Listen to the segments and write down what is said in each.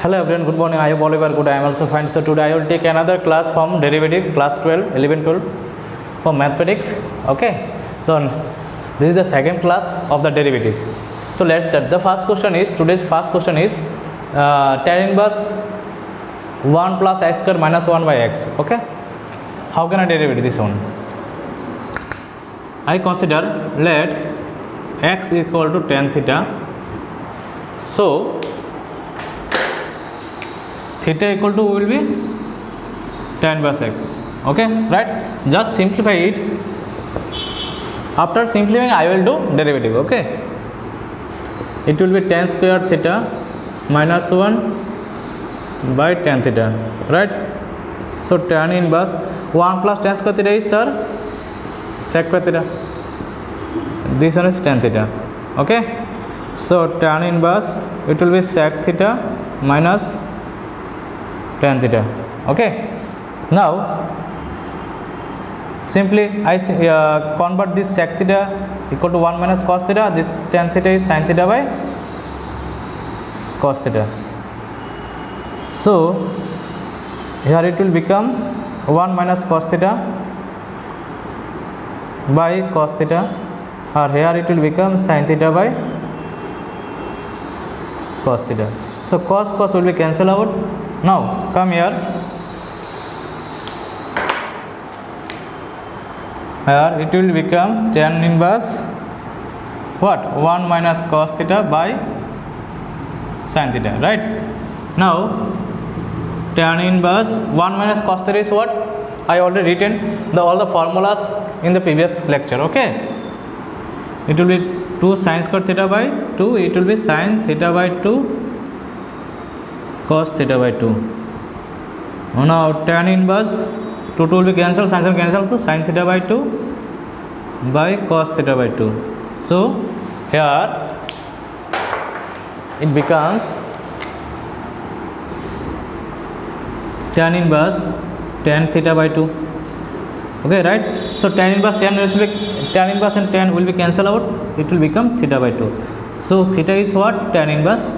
Hello everyone, good morning. I hope all of you are good. I am also fine. So today I will take another class from derivative, class 12, 11, 12 for mathematics. Okay. So this is the second class of the derivative. So let's start. The first question is, today's first question is tan inverse 1 plus x square minus 1 by x. Okay. How can I derive this one? I consider let x equal to tan theta. So theta equal to will be tan inverse x. Okay, right? Just simplify it. After simplifying, I will do derivative. Okay, it will be tan square theta minus 1 by tan theta. Right? So tan inverse 1 plus tan square theta is sir sec square theta. This one is tan theta. Okay, so tan inverse it will be sec theta minus tan theta. Okay, now simply I convert this sec theta equal to 1 minus cos theta. This tan theta is sin theta by cos theta. So here it will become 1 minus cos theta by cos theta, or here it will become sin theta by cos theta. So cos will be cancelled out. Now come here. Here it will become tan inverse what? 1 minus cos theta by sin theta, right? Now tan inverse 1 minus cos theta is what? I already written all the formulas in the previous lecture. Okay, it will be 2 sin square theta by 2. It will be sin theta by 2 cos theta by 2. Now tan inverse 2 will be cancelled, sin cancel, to sin theta by 2 by cos theta by 2. So here it becomes tan inverse tan theta by 2. Okay, right? So tan inverse and tan will be cancelled out. It will become theta by 2. So theta is what? Tan inverse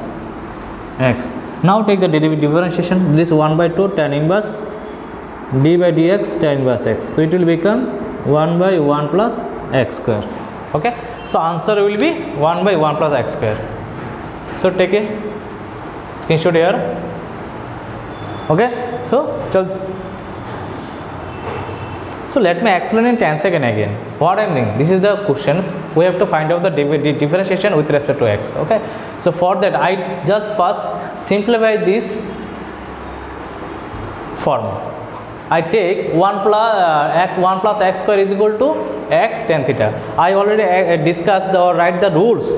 x. Now take the derivative differentiation. This 1 by 2 tan inverse d by dx tan inverse x. So it will become 1 by 1 plus x square. Okay. So answer will be 1 by 1 plus x square. So take a screenshot here. Okay. So let me explain in 10 seconds again what I am doing. This is the questions. We have to find out the differentiation with respect to x. Okay. So for that I just first simplify this form. I take 1 plus x square is equal to x tan theta. I already discussed or write the rules.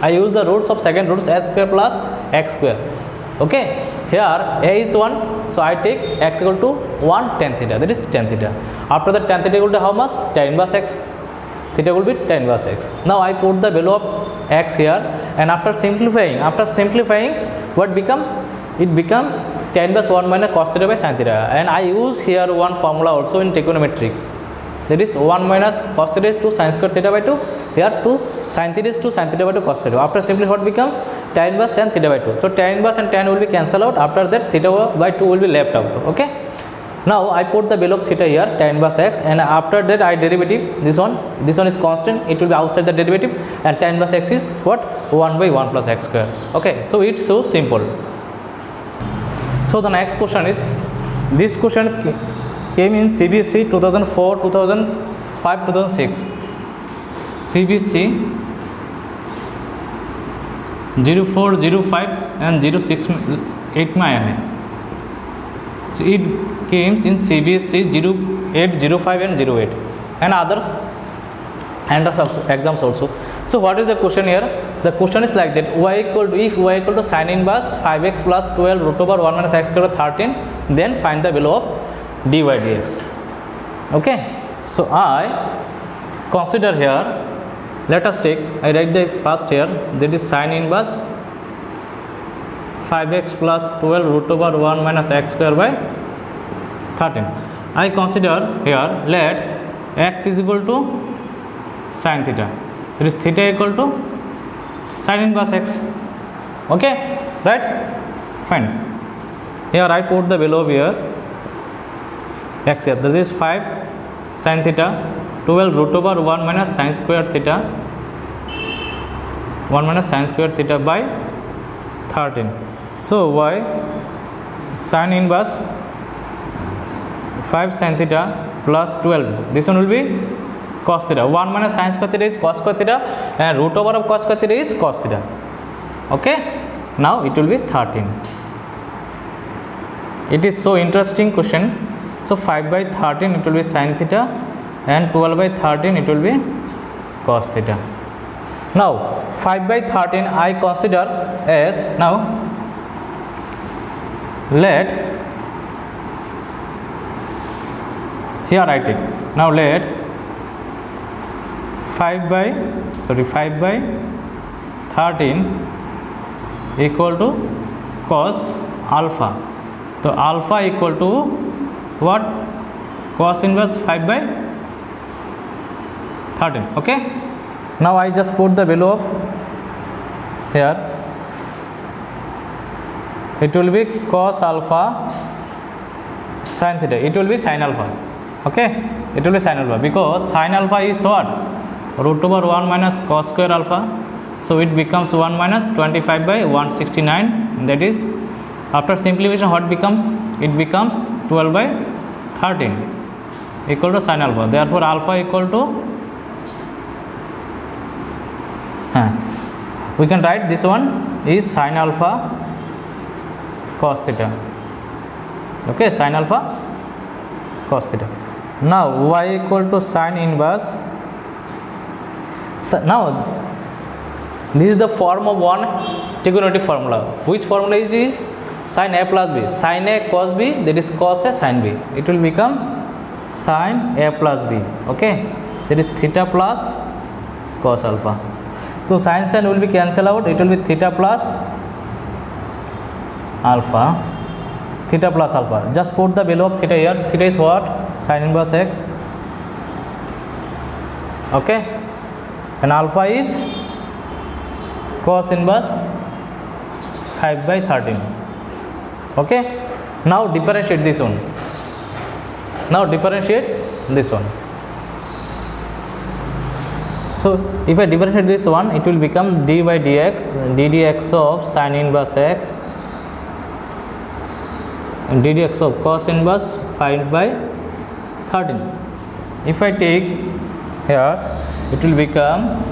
I use the rules of second rules, s square plus x square. Okay. Here a is 1, so I take x equal to 1 tan theta, that is tan theta. After that tan theta equal to how much? Tan inverse x. Theta will be tan inverse x. Now I put the value of x here, and after simplifying what become? It becomes tan inverse 1 minus cos theta by sin theta, and I use here one formula also in trigonometry, that is 1 minus cos theta is 2 sin square theta by 2. Here 2 sin theta is 2 sin theta by 2 cos theta. After simply what becomes? Tan inverse tan theta by 2. So tan inverse and tan will be cancelled out. After that theta by 2 will be left out. Okay. Now I put the value of theta here, tan inverse x, and after that I derivative this one is constant, it will be outside the derivative, and tan inverse x is what? 1 by 1 plus x square. Okay. So it's so simple. So the next question is, this question came in CBSE 2004, 2005, 2006. CBSE 04, 05 and 06 8 में आया है. So it came in CBSE 08, 05 and 08 and others and exams also. So what is the question here? The question is like that: if y equal to sin inverse 5x plus 12 root over 1 minus x square 13, then find the value of dy dx. Okay. So I consider here. Let us take, I write the first here, that is sin inverse 5x plus 12 root over 1 minus x square by 13. I consider here let x is equal to sin theta. It is theta equal to sin inverse x. Okay, right? Fine. Here I put the value of here x here. That is 5 sin theta 12 root over 1 minus sin square theta 1 minus sin square theta by 13. So y sin inverse 5 sin theta plus 12. This one will be cos theta. 1 minus sin square theta is cos square theta and root over of cos square theta is cos theta. Okay. Now it will be 13. It is so interesting question. So 5 by 13 it will be sin theta and 12 by 13 it will be cos theta. Now 5 by 13 I consider as, now let, here I take, now let 5 by 13 equal to cos alpha. So alpha equal to what? Cos inverse 5 by 13. Okay. Now I just put the value of here. It will be cos alpha sin theta. It will be sin alpha. Okay. It will be sin alpha because sin alpha is what? Root over 1 minus cos square alpha. So it becomes 1 minus 25 by 169. That is, after simplification, what becomes? It becomes 12 by 13 equal to sin alpha. Therefore alpha equal to, we can write this one is sin alpha cos theta. Okay, sin alpha cos theta. Now y equal to sin inverse. So now this is the form of one trigonometric formula. Which formula is this? Sin a plus b. Sin a cos b, that is cos a sin b. It will become sin a plus b. Okay, that is theta plus cos alpha. So sin will be cancelled out. It will be theta plus alpha. Theta plus alpha. Just put the value of theta here. Theta is what? Sin inverse x. Okay, and alpha is cos inverse 5 by 13. Okay. Now differentiate this one. Now differentiate this one. So if I differentiate this one, it will become d by dx, ddx of sin inverse x and ddx of cos inverse 5 by 13. If I take here, it will become,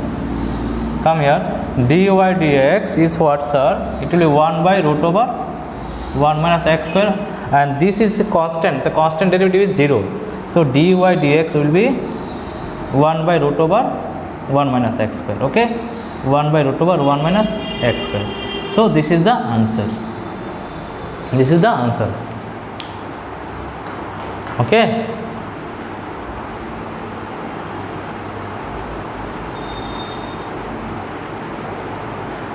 come here, dy dx is what, sir? It will be 1 by root over 1 minus x square, and this is a constant. The constant derivative is 0. So dy dx will be 1 by root over 1 minus x square. Okay, 1 by root over 1 minus x square. So this is the answer. This is the answer. Okay.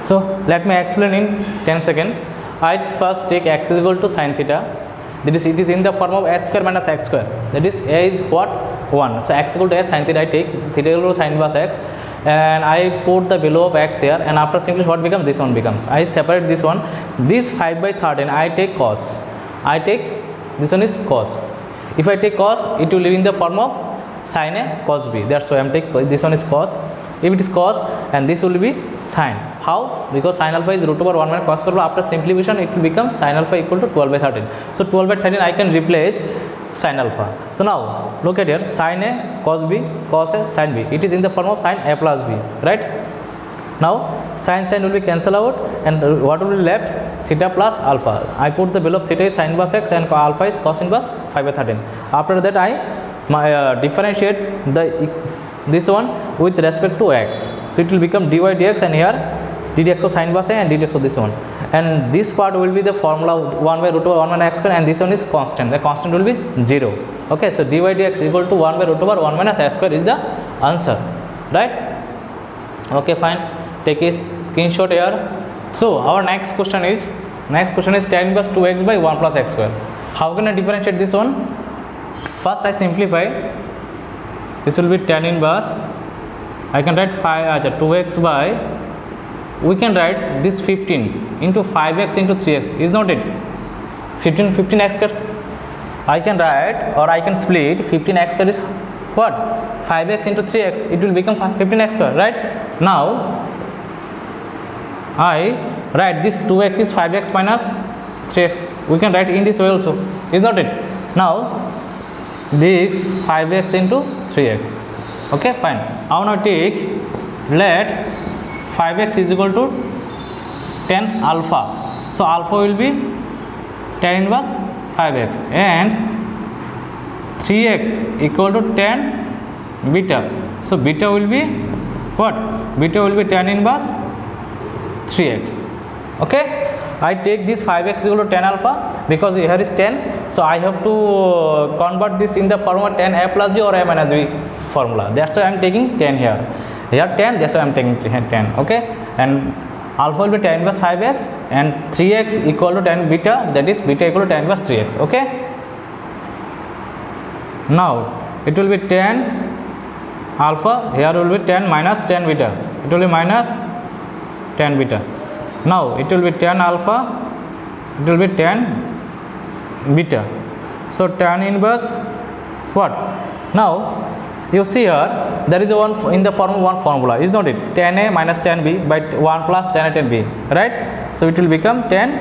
So let me explain in 10 seconds. I first take x is equal to sin theta. That is, it is in the form of s square minus x square. That is, a is what? 1. So x equal to s sin theta. I take theta equal to sin inverse x, and I put the value of x here. And after simplifying, what becomes? This one becomes. I separate this one. This 5 by 13. I take cos. I take, this one is cos. If I take cos, it will be in the form of sin a cos b. That's why I am taking this one is cos. If it is cos, and this will be sin. How? Because sin alpha is root over 1 minus cos alpha. After simplification, it will become sin alpha equal to 12 by 13. So 12 by 13 I can replace sin alpha. So now look at here, sin a cos b, cos a sin b. It is in the form of sin a plus b, right? Now sin will be cancelled out, and what will be left? Theta plus alpha. I put the value of theta is sin inverse x and alpha is cos inverse 5 by 13. After that I differentiate this one with respect to x. So it will become dy dx, and here ddx of sin inverse a and ddx of this one, and this part will be the formula 1 by root over 1 minus x square, and this one is constant. The constant will be 0. Okay, so dy dx equal to 1 by root over 1 minus x square is the answer, right? Okay, fine. Take a screenshot here. So our next question is tan inverse 2x by 1 plus x square. How can I differentiate this one? First I simplify. This will be tan inverse. I can write 2x by, we can write this 15. into 5x into 3x, is not it? 15x square. I can write or I can split 15x square is what? 5x into 3x, it will become 15x square, right? Now I write this 2x is 5x minus 3x. We can write in this way also, is not it? Now this 5x into 3x. Okay, fine. I now take, let 5x is equal to 10 alpha. So alpha will be tan inverse 5x and 3x equal to tan beta. So beta will be what? Beta will be tan inverse 3x. Okay, I take this 5x equal to tan alpha because here is 10, so I have to convert this in the formula tan a plus b or a minus b formula. That's why I am taking 10 here. Here 10, that's why I am taking 10. Okay, and alpha will be tan inverse 5x and 3x equal to tan beta, that is beta equal to tan inverse 3x. Okay, now it will be tan alpha, here will be tan minus tan beta, it will be minus tan beta. Now it will be tan alpha, it will be tan beta. So tan inverse what? Now you see here there is a one in the form of one formula, is not it? Tan a minus tan b by 1 plus tan a tan b, right? So it will become tan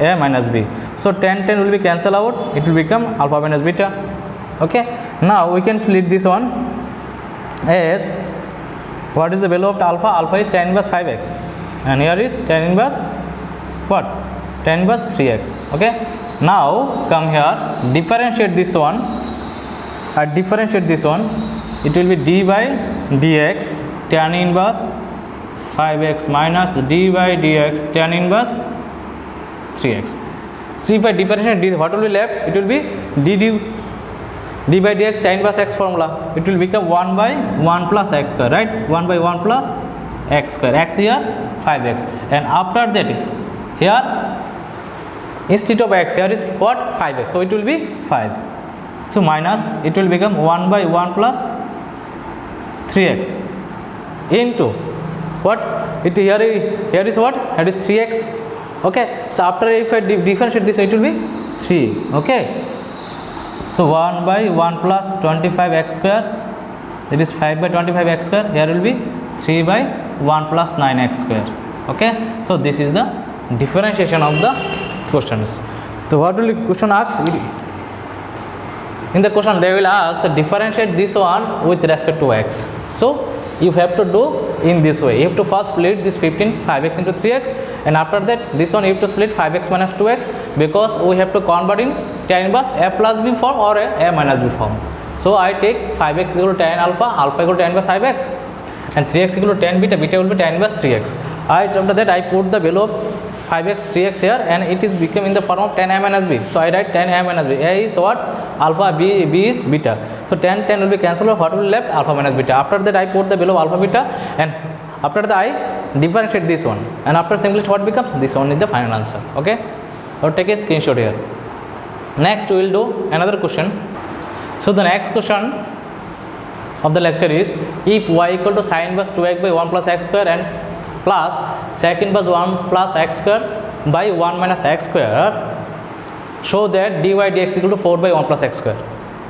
a minus b. So tan will be cancel out, it will become alpha minus beta. Okay, now we can split this one as, what is the value of alpha? Alpha is tan inverse 5x and here is tan inverse what? Tan inverse 3x. Okay, now come here, differentiate this one. I differentiate this one, it will be d by dx tan inverse 5x minus d by dx tan inverse 3x. So if I differentiate this, what will be left? It will be d by dx tan inverse x formula. It will become 1 by 1 plus x square, right? 1 by 1 plus x square, x here 5x, and after that here instead of x here is what? 5x, so it will be 5. So minus, it will become 1 by 1 plus 3x into what? It here is what? It is 3x. Okay, so after if I differentiate this, it will be 3. Okay, so 1 by 1 plus 25x square, it is 5 by 25x square, here will be 3 by 1 plus 9x square. Okay, so this is the differentiation of the questions. So what will the question ask? In the question they will ask, differentiate this one with respect to x. So you have to do in this way. You have to first split this 15 5x into 3x, and after that this one you have to split 5x minus 2x, because we have to convert in tan inverse a plus b form or a minus b form. So I take 5x equal to tan alpha, alpha equal to tan inverse 5x, and 3x equal to tan beta, beta will be tan inverse 3x. After that I put the value of 5x 3x here, and it is become in the form of tan a minus b. So I write tan a minus b. A is what? Alpha, b is beta. So tan will be cancelled. What will be left? Alpha minus beta. After that I put the value of alpha beta, and after that I differentiate this one, and after simplify what becomes? This one is the final answer. Okay, or take a screenshot here. Next we will do another question. So the next question of the lecture is, if y equal to sin inverse 2x by 1 plus x square and plus sec inverse 1 plus x square by 1 minus x square, show that dy dx equal to 4 by 1 plus x square.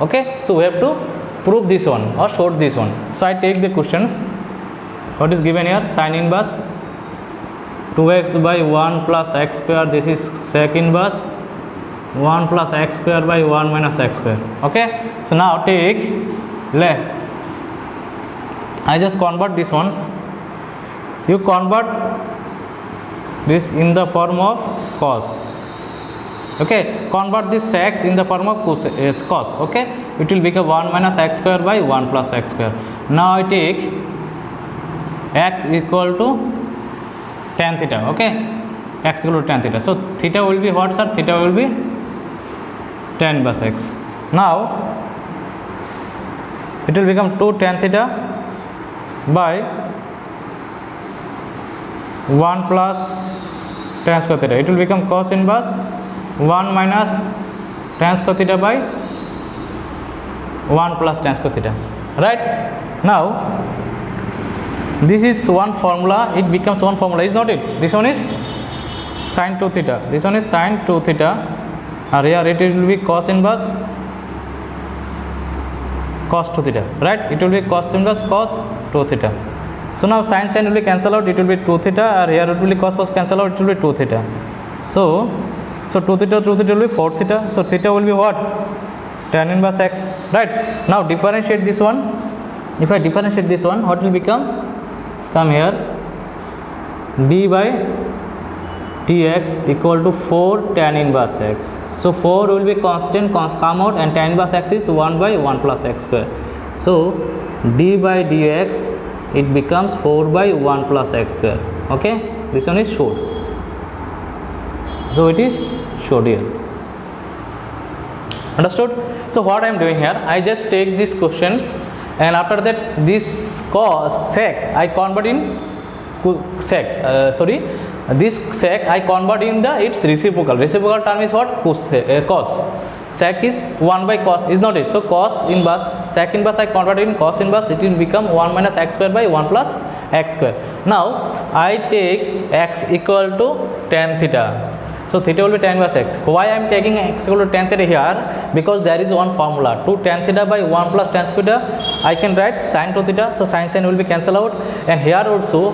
Okay, so we have to prove this one or show this one. So I take the questions. What is given here? Sin inverse 2x by 1 plus x square, this is sec inverse 1 plus x square by 1 minus x square. Okay, so now take, I just convert this one. You convert this in the form of cos. Okay, convert this x in the form of cos. Okay, it will become 1 minus x square by 1 plus x square. Now I take x equal to tan theta. Okay, x equal to tan theta. So theta will be what, sir? Theta will be tan inverse x. Now it will become 2 tan theta by 1 plus tan square theta. It will become cos inverse 1 minus tan square theta by 1 plus tan square theta. Right? Now this is one formula, it becomes one formula, is not it? This one is sin 2 theta. This one is sin 2 theta, and here it will be cos inverse cos 2 theta, right? It will be cos inverse cos 2 theta. So now sin will be cancel out, it will be 2 theta, and here it will be cos cancel out, it will be 2 theta. So 2 theta will be 4 theta. So theta will be what? Tan inverse x, right? Now differentiate this one. If I differentiate this one, what will become? Come here, d by dx equal to 4 tan inverse x. So 4 will be constant, come out, and tan inverse x is 1 by 1 plus x square. So d by dx, it becomes 4 by 1 plus x square. Okay, this one is showed. So it is showed here. Understood? So what I am doing here, I just take these questions, and after that this cos sec I convert in sec. This sec I convert in the its reciprocal. Reciprocal term is what? Cos. Sec is 1 by cos, is not it? So cos inverse, sec inverse I convert in cos inverse, it will become 1 minus x square by 1 plus x square. Now I take x equal to tan theta. So theta will be tan inverse x. Why I am taking x equal to tan theta here? Because there is one formula. 2 tan theta by 1 plus tan theta, I can write sin 2 theta. So sin will be cancel out, and here also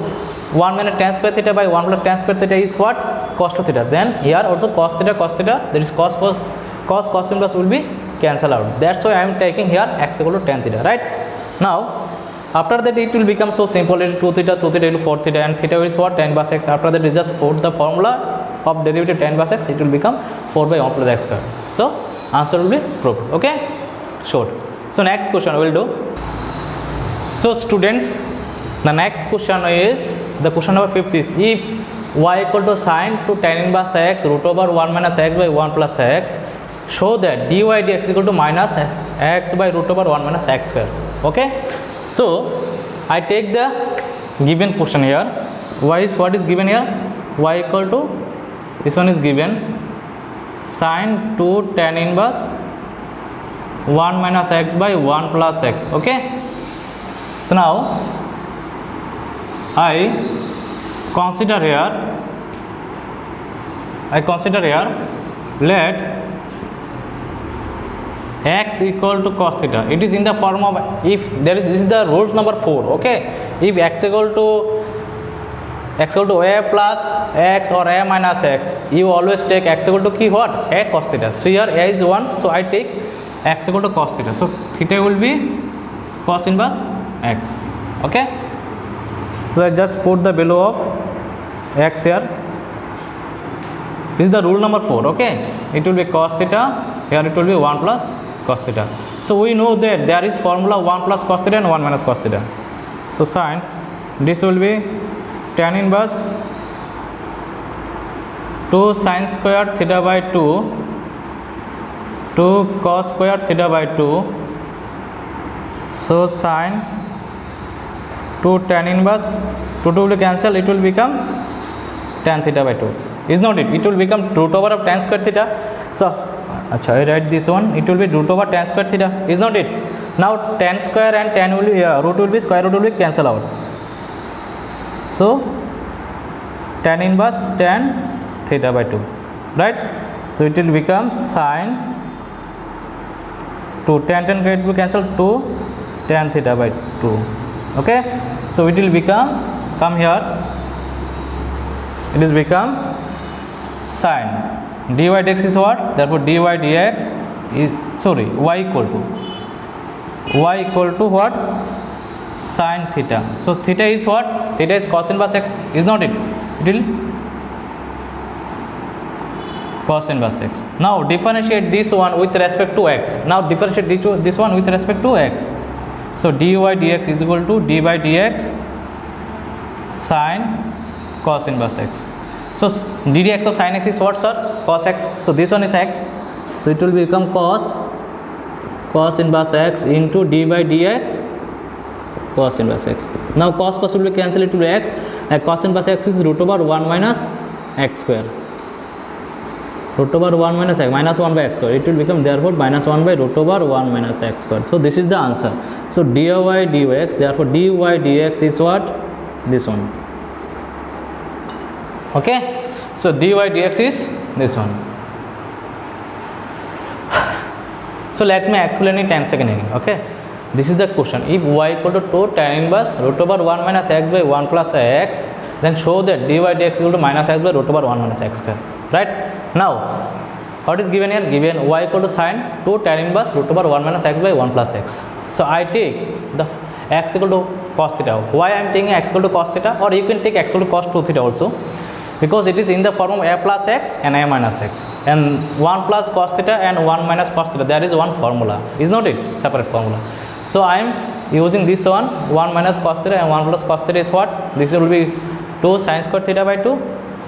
1 minus tan square theta by 1 plus tan square theta is what? Cos 2 theta. Then here also cos theta, that is cos inverse will be cancel out. That's why I am taking here x equal to tan theta, right? Now after that it will become so simple. It is 2 theta to 4 theta, and theta is what? Tan inverse x. After that, we just put the formula of derivative tan inverse x, it will become 4 by 1 plus x square. So answer will be proved. Okay, short. So next question we will do. So students, the next question is the question number 5th is, if y equal to sin to tan inverse x root over 1 minus x by 1 plus x, show that dy dx equal to minus x by root over 1 minus x square. Okay, so I take the given question here. What is given here? Y equal to, this one is given, sin 2 tan inverse 1 minus x by 1 plus x. Okay, so now I consider here let x equal to cos theta. It is in the form of, if there is, this is the rule number 4. Okay, if x equal to a plus x or a minus x, you always take x equal to key what? A cos theta. So here a is 1, so I take x equal to cos theta. So theta will be cos inverse x. Okay, so I just put the value of x here. This is the rule number 4. Okay, it will be cos theta, here it will be 1 plus cos theta. So we know that there is formula 1 plus cos theta and 1 minus cos theta. So sin, this will be tan inverse 2 sin square theta by 2 2 cos square theta by 2. So sin 2 tan inverse 2 will cancel, it will become tan theta by 2. Is not it? It will become root over of tan square theta. So I write this one, it will be root over tan square theta. Is not it? Now tan square and tan will be root will be square root will be cancel out. So tan inverse tan theta by 2, right? So it will become sin 2 tan will cancel 2 tan theta by 2. Okay, so it will become, come here, it is become sin dy dx is what? Therefore dy dx is, y equal to what? Sin theta. So theta is what? Theta is cos inverse x. Is not it? It will cos inverse x. Now differentiate this one with respect to x. Now differentiate this one with respect to x. So dy dx is equal to d by dx sin cos inverse x. So ddx of sin x is what, sir? Cos x. So this one is x. So it will become cos inverse x into d by dx cos inverse x. Now cos will be cancelled, it will be x, and cos inverse x is root over 1 minus x square. Root over 1 minus x, minus 1 by x square. It will become therefore minus 1 by root over 1 minus x square. So this is the answer. So dy dx, therefore dy dx is what? This one. Okay, So dy dx is this one. So let me explain in 10 seconds. Okay, this is the question. If y equal to 2 tan inverse root over 1 minus x by 1 plus x, then show that dy dx is equal to minus x by root over 1 minus x square. Right? Now, what is given here? Given y equal to sine 2 tan inverse root over 1 minus x by 1 plus x. So I take the x equal to cos theta. Why I am taking x equal to cos theta, or you can take x equal to cos 2 theta also, because it is in the form of a plus x and a minus x, and 1 plus cos theta and 1 minus cos theta, there is one formula, is not it? Separate formula. So I am using this one, 1 minus cos theta and 1 plus cos theta is what? This will be 2 sin square theta by 2,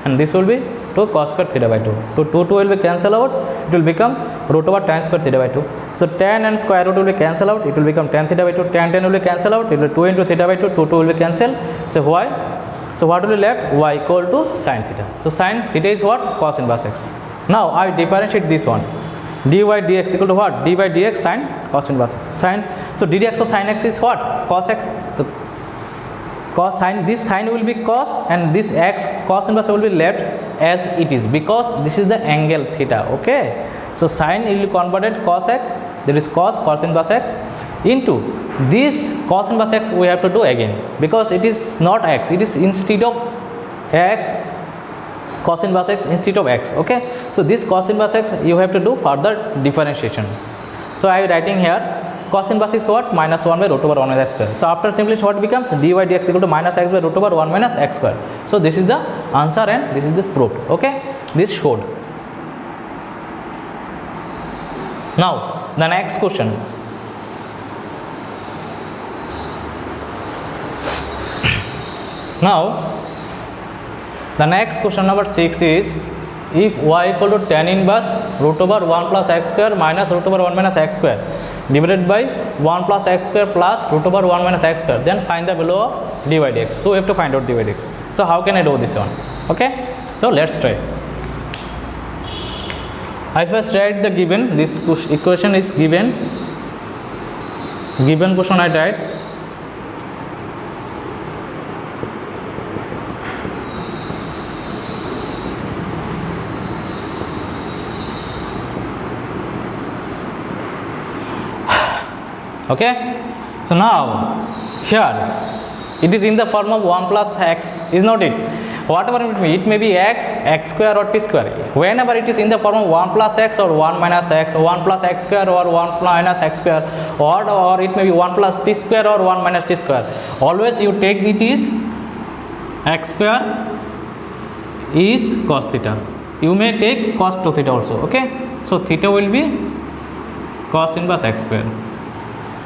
and this will be 2 cos square theta by 2. So 2 will be cancel out, it will become root over tan square theta by 2. So tan and square root will be cancel out, it will become tan theta by 2. Tan will be cancel out, it will be 2 into theta by 2, 2 will be cancelled. So why? So what will be left? Y equal to sin theta. So sin theta is what? Cos inverse x. Now I differentiate this one. Dy dx equal to what? Dy dx sin cos inverse x. Sin. So ddx of sin x is what? Cos x. So cos sin, this sin will be cos, and this x cos inverse will be left as it is, because this is the angle theta. Okay. So sin will be converted cos x, that is cos inverse x, into this cos inverse x we have to do again, because it is not x, it is instead of x, cos inverse x instead of x. Okay. So this cos inverse x you have to do further differentiation. So I am writing here cos inverse x what? Minus 1 by root over 1 minus x square. So after simplifying, what becomes? Dy dx equal to minus x by root over 1 minus x square. So this is the answer and this is the proof. Okay, this showed. Now the next question. Now the next question number 6 is, if y equal to tan inverse root over 1 plus x square minus root over 1 minus x square divided by 1 plus x square plus root over 1 minus x square, then find the value of dy dx. So we have to find out dy dx. So how can I do this one? Okay, so let's try. I first write the given, this equation is given question I write. Okay, so now here it is in the form of 1 plus x, is not it? Whatever it may be x square or t square. Whenever it is in the form of 1 plus x or 1 minus x, or 1 plus x square or 1 minus x square, or it may be 1 plus t square or 1 minus t square, always you take it is x square is cos theta. You may take cos 2 theta also. Okay, so theta will be cos inverse x square.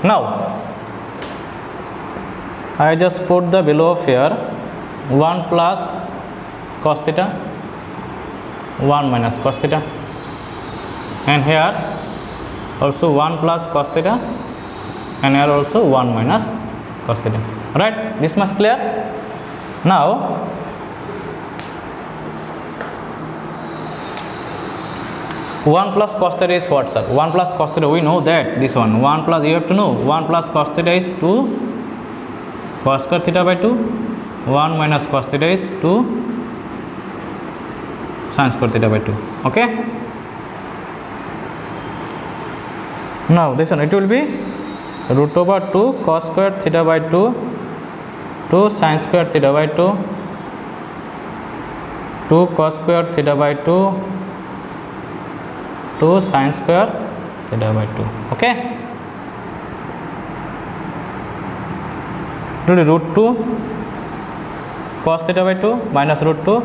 Now I just put the value of here 1 plus cos theta, 1 minus cos theta, and here also 1 plus cos theta, and here also 1 minus cos theta. Right, this much clear. Now one plus cos theta is what, sir? 1 plus cos theta, we know that this one 1 plus, you have to know 1 plus cos theta is 2 cos square theta by 2, 1 minus cos theta is 2 sin square theta by 2. Okay, now this one it will be root over 2 cos square theta by 2, 2 sin square theta by 2, 2 cos square theta by 2, 2 sin square theta by 2. Okay, to the root 2 cos theta by 2 minus root 2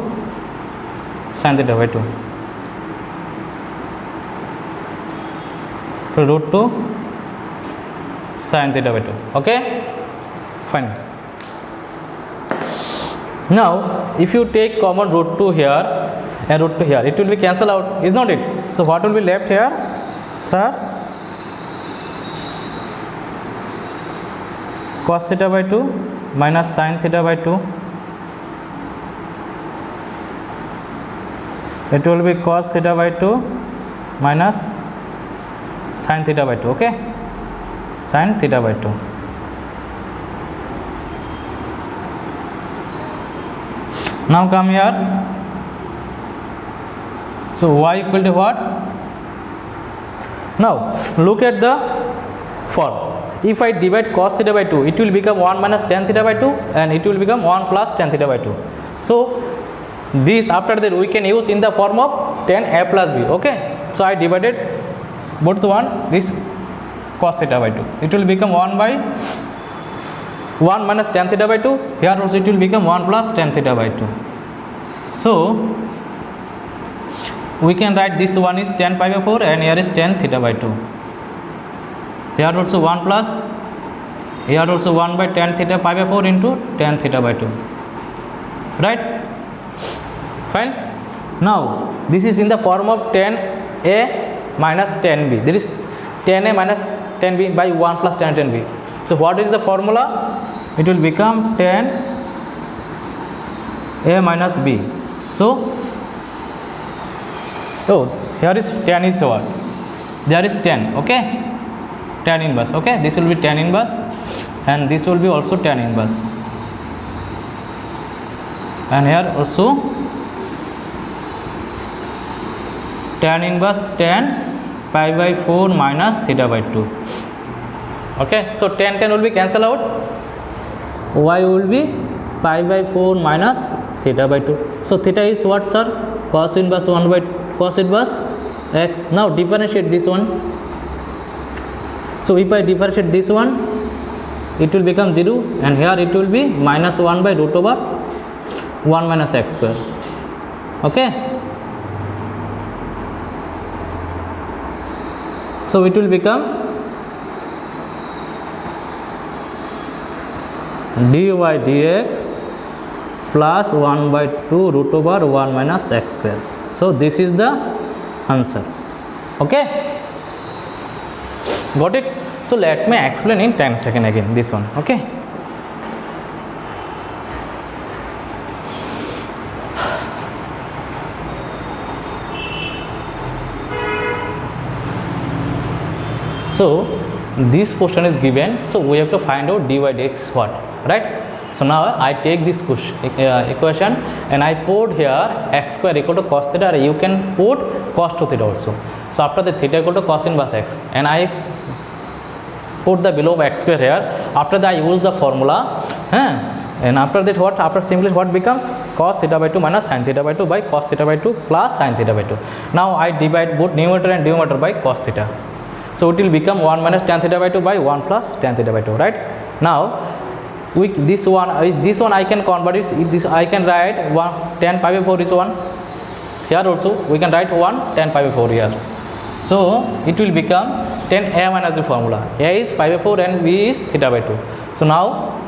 sin theta by 2, to root 2 sin theta by 2. Okay, fine. Now if you take common root 2 here and root 2 here, it will be cancelled out, is not it? So what will be left here, sir? Cos theta by 2 minus sin theta by 2, it will be cos theta by 2 minus sin theta by 2. Okay, sin theta by 2. Now come here, So y equal to what? Now look at the form. If I divide cos theta by 2, it will become 1 minus tan theta by 2 and it will become 1 plus tan theta by 2. So this after that we can use in the form of tan a plus b. Okay, so I divided both one this cos theta by 2. It will become 1 by 1 minus tan theta by 2. Here also it will become 1 plus tan theta by 2. So we can write this one is tan pi by 4 and here is tan theta by 2. Here also 1 plus, here also 1 by tan theta pi by 4 into tan theta by 2. Right? Fine. Now this is in the form of tan a minus tan b. There is tan a minus tan b by 1 plus tan b. So what is the formula? It will become tan a minus b. So here is tan is what? There is tan. Okay, tan inverse. Okay, this will be tan inverse and this will be also tan inverse, and here also tan inverse tan pi by 4 minus theta by 2. Okay, so tan will be cancel out, y will be pi by 4 minus theta by 2. So theta is what, sir? Cos inverse 1 by cos inverse x. Now differentiate this one. So if I differentiate this one, it will become 0 and here it will be minus 1 by root over 1 minus x square. Okay, so it will become dy dx plus 1 by 2 root over 1 minus x square. So this is the answer. Okay, got it? So let me explain in 10 seconds again this one. Okay, so this question is given, so we have to find out dy dx what, right? So now I take this equation and I put here x square equal to cos theta, or you can put cos 2 theta also. So after the theta equal to cos inverse x, and I put the below x square here. After that I use the formula, and after that what? After simply what becomes? Cos theta by 2 minus sin theta by 2 by cos theta by 2 plus sin theta by 2. Now I divide both numerator and denominator by cos theta. So it will become 1 minus tan theta by 2 by 1 plus tan theta by 2, right? Now with this one I can convert it. This I can write 1 tan pi by 4 is 1. Here also we can write 1 tan pi by 4 here. So it will become tan a minus the formula. A is pi by 4 and b is theta by 2. So now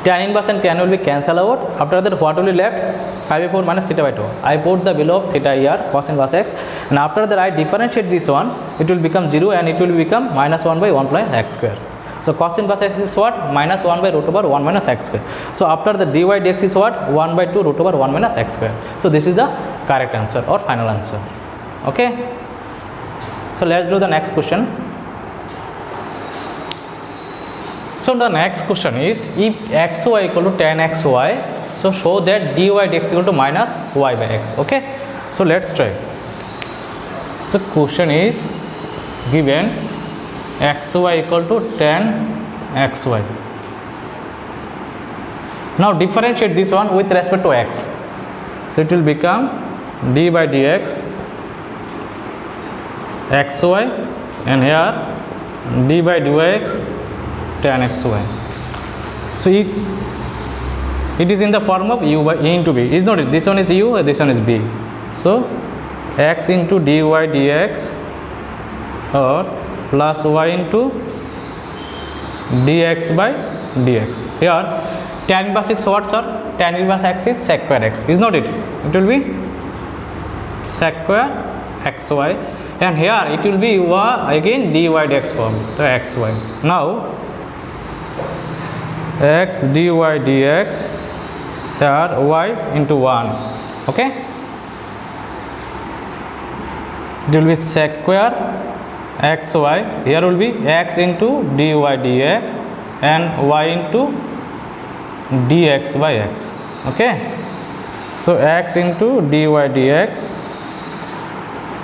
tan inverse and tan will be cancelled out. After that what will be left? Pi by 4 minus theta by 2. I put the below of theta here, cos inverse x, and after that I differentiate this one. It will become 0 and it will become minus 1 by 1 plus x square. So cos inverse x is what? Minus 1 by root over 1 minus x square. So after the dy dx is what? 1 by 2 root over 1 minus x square. So this is the correct answer or final answer. Okay, so let's do the next question. So the next question is, if xy equal to tan xy, so show that dy dx equal to minus y by x. Okay, so let's try. So question is given xy equal to tan xy. Now differentiate this one with respect to x. So it will become d by dx xy, and here d by dx tan xy. So it is in the form of u by into b, is not it? This one is u, this one is b. So x into dy dx or plus y into dx by dx. Here tan inverse is what, sir? Tan inverse x is sec square x, is not it? It will be sec square xy, and here it will be again dy dx form, the xy. Now x dy dx, here y into 1. Okay, it will be sec square xy. Here will be x into dy dx and y into dx by x. Okay, So x into dy dx,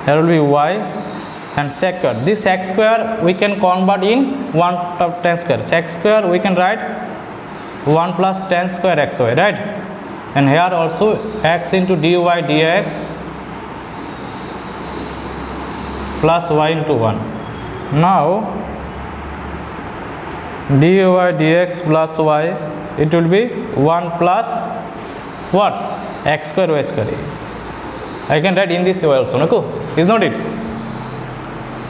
there will be y and sec square. This sec square we can convert in 1 of tan square. Sec square we can write 1 plus tan square xy, right? And here also x into dy dx plus y into 1. Now dy dx plus y, it will be 1 plus what? X square y square. I can write in this way also, no? Is not it?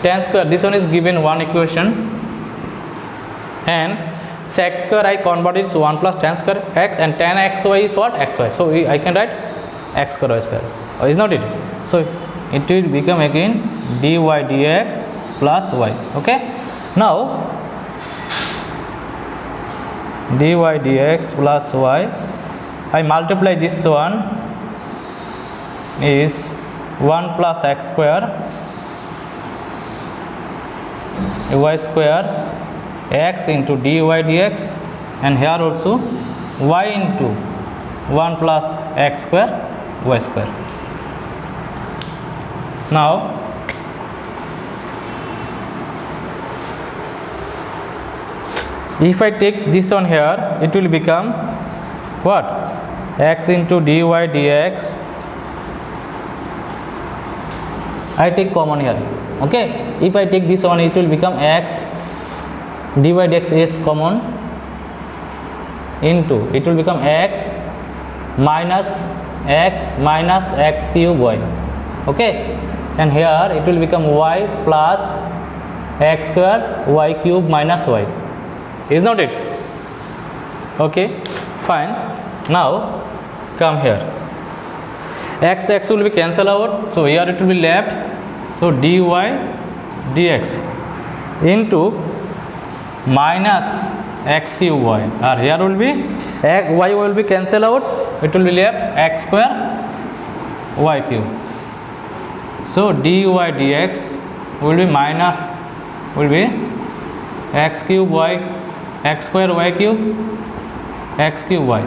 Tan square, this one is given one equation, and sec square I converted to 1 plus tan square x, and tan xy is what? Xy. So I can write x square y square. Is not it? So it will become again dy dx plus y. Okay. Now dy dx plus y, I multiply this one is 1 plus x square y square x into dy dx, and here also y into 1 plus x square y square. Now if I take this one here, it will become what? X into dy dx. I take common here. Okay, if I take this one, it will become x dy dx is common into, it will become x minus x cube y. Okay, and here it will become y plus x square y cube minus y. Is not it? Okay, fine. Now come here. X will be cancelled out, so here it will be left. So dy dx into minus x cube y, or here will be y will be cancelled out, it will be left x square y cube. So dy dx will be minus, will be x cube y, x square y cube, x cube y.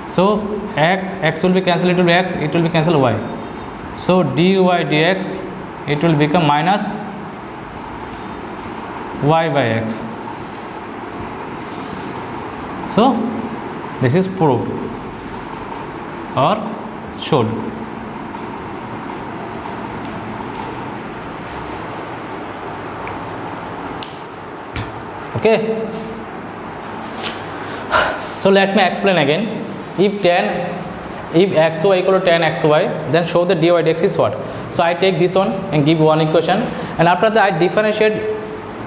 So x will be cancelled, it will be x, it will be cancelled y. So dy dx, it will become minus y by x. So this is proved or showed. Okay, so let me explain again. If xy equal to tan xy, then show the dy dx is what? So I take this one and give one equation, and after that I differentiate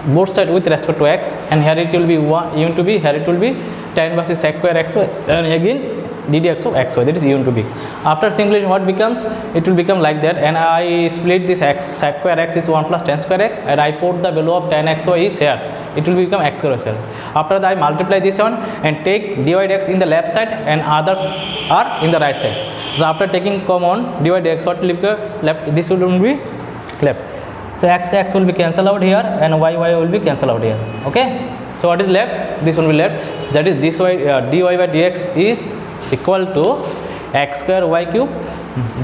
both sides with respect to x, and here it will be 1 u into b, here it will be tan versus sec square xy, and again ddx of xy, that is u into b. After simulation, what becomes? It will become like that, and I split this x, sec square x is 1 plus tan square x, and I put the value of tan xy is here, it will become x square square. After that I multiply this one and take dy dx in the left side and others are in the right side. So after taking common dy dx, what will be left? This will be left. So x will be cancelled out here, and y will be cancelled out here. Okay, so what is left? This one will be left. So that is this y, dy by dx is equal to x square y cube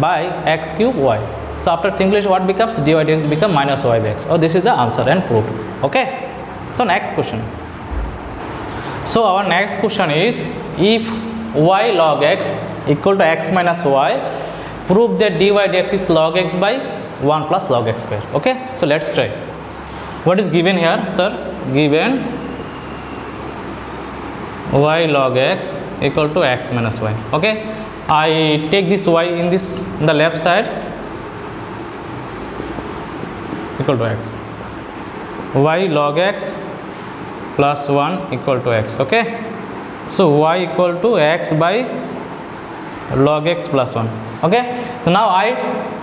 by x cube y. So after simulation, what becomes? Dy dx become minus y by x. Oh, this is the answer and proof. Okay, so next question. So our next question is, if y log x equal to x minus y, prove that dy dx is log x by 1 plus log x square. Okay, so let's try. What is given here, sir? Given y log x equal to x minus y. Okay, I take this y in the left side equal to x. Y log x plus 1 equal to x. Okay, so y equal to x by log x plus 1. Okay, so now I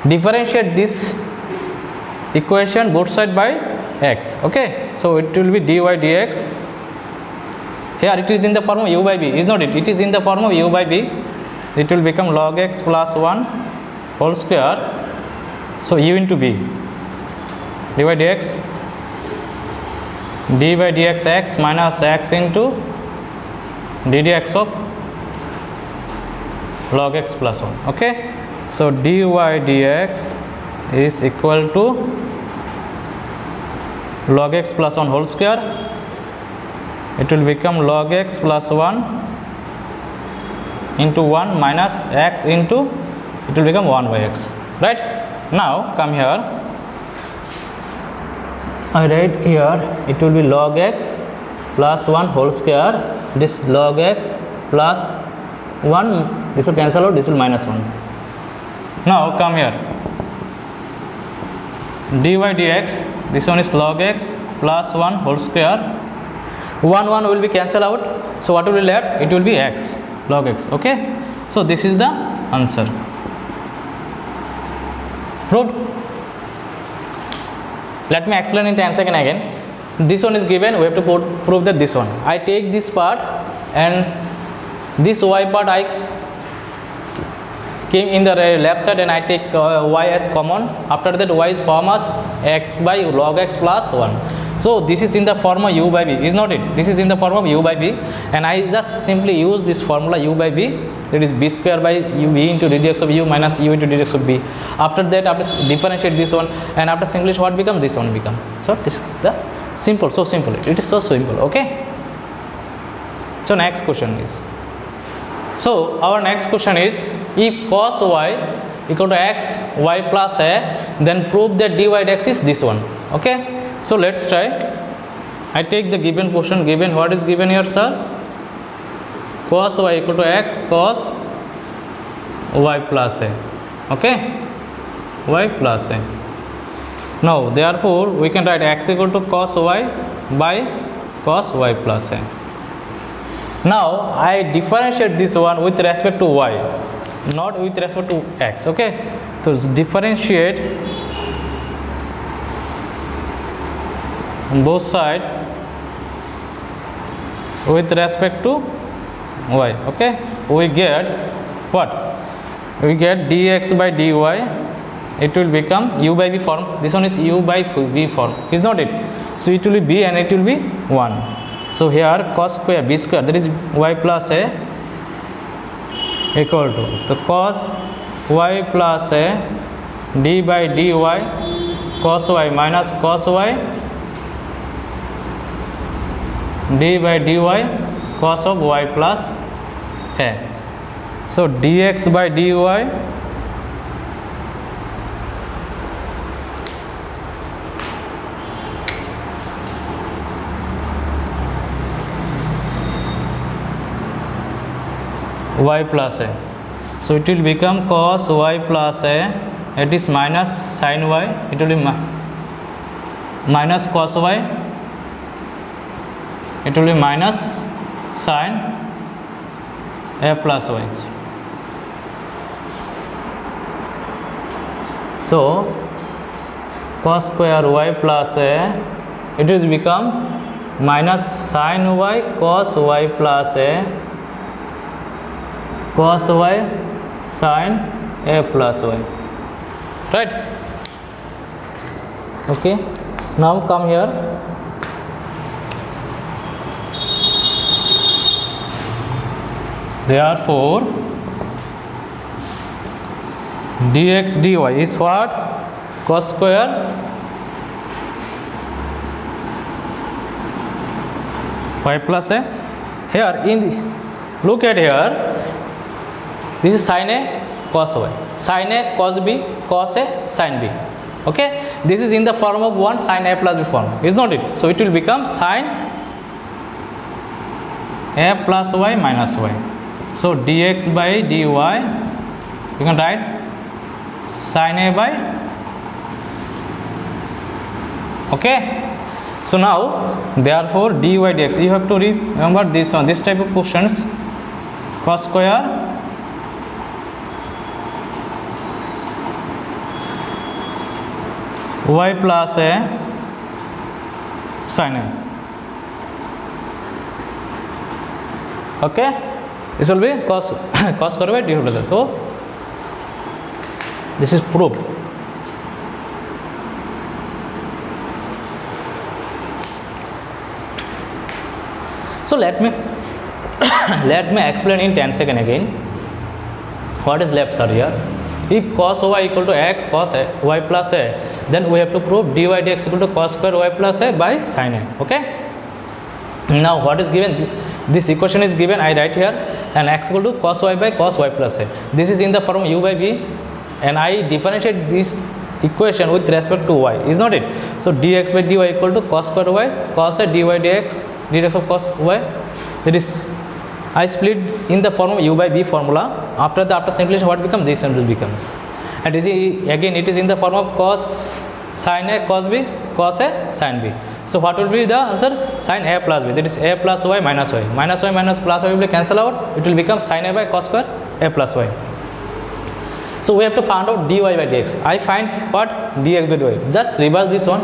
differentiate this equation both side by x. Okay, so it will be dy dx. Here it is in the form of u by b, is not it? It is in the form of u by b. It will become log x plus 1 whole square. So u into b, dy dx, d by dx x minus x into d dx of log x plus 1. Okay, so dy dx is equal to log x plus 1 whole square. It will become log x plus 1 into 1 minus x into, it will become 1 by x, right? Now come here, I write here, it will be log x plus 1 whole square, this log x plus 1, this will cancel out, this will minus 1. Now come here, dy dx, this one is log x plus 1 whole square, 1 will be cancelled out, so what will be left? It will be x, log x. Okay, so this is the answer. Proved. Let me explain in 10 seconds again. This one is given, we have to prove that this one. I take this part and this y part I came in the left side and I take y as common. After that y is form as x by log x plus 1. So this is in the form of u by v, is not it? This is in the form of u by v, and I just simply use this formula u by v, that is b square by u v into dx of u minus u into dx of b. After that, after differentiate this one, and after simplify, what become? This one become. So this is the simple, so simple. It is so simple. Okay. So next question is. So our next question is, if cos y equal to x y plus a, then prove that dy dx is this one. Okay. So let's try. I take the given portion. Given, what is given here, sir? Cos y equal to x cos y plus a. Okay, y plus a. Now therefore we can write x equal to cos y by cos y plus a. Now I differentiate this one with respect to y, not with respect to x. Okay, so differentiate on both sides with respect to y. Okay, we get what? We get dx by dy, it will become u by v form. This one is u by v form, is not it? So it will be b and it will be 1. So here cos square b square, that is y plus a, equal to the cos y plus a d by dy cos y minus cos y d by dy cos of y plus a. So dx by dy y plus a. So it will become cos y plus a, it is minus sin y, it will be minus cos y, it will be minus sin a plus y. So cos square y plus a, it will become minus sin y cos y plus a cos y sin a plus y, right? Okay, now come here. Therefore dx dy is what? Cos square y plus a. Here in the, look at here, this is sin a cos y, sin a cos b, cos a sin b. Okay, this is in the form of 1 sin a plus b form, is not it? So it will become sin a plus y minus y. So dx by dy, you can write sin a by. Okay, so now therefore dy dx, you have to remember this one, this type of questions, cos square y plus a sin a. Okay, this will be cos square by dy plus a. So this is proved. So let me let me explain in 10 seconds again. what is left, sir? Here, if cos y equal to x cos y plus a, then we have to prove dy dx equal to cos square y plus a by sin a. Okay. Now what is given? This equation is given. I write here, and x equal to cos y by cos y plus a. This is in the form u by v, and I differentiate this equation with respect to y, is not it? So dx by dy equal to cos square y cos a dy dx of cos y. That is, I split in the form of u by v formula. After simplification, what become? This will become, and again it is in the form of cos sin a cos b cos a sin b. So what will be the answer? Sin a plus b. That is a plus y minus y. Minus y minus plus y will be cancel out. It will become sin a by cos square a plus y. So we have to find out dy by dx. I find what? Dx by dy. Just reverse this one.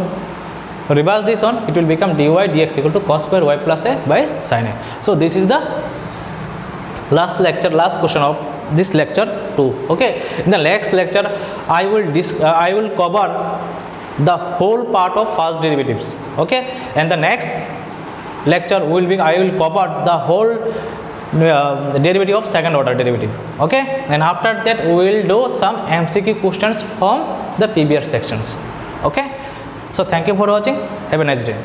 Reverse this one. It will become dy dx equal to cos square y plus a by sin a. So this is the last lecture, last question of this lecture 2. Okay. In the next lecture, I will cover the whole part of first derivatives. Okay. And the next lecture I will cover the whole derivative of second order derivative. Okay. And after that we will do some MCQ questions from the previous sections. Okay. So thank you for watching. Have a nice day.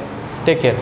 Take care.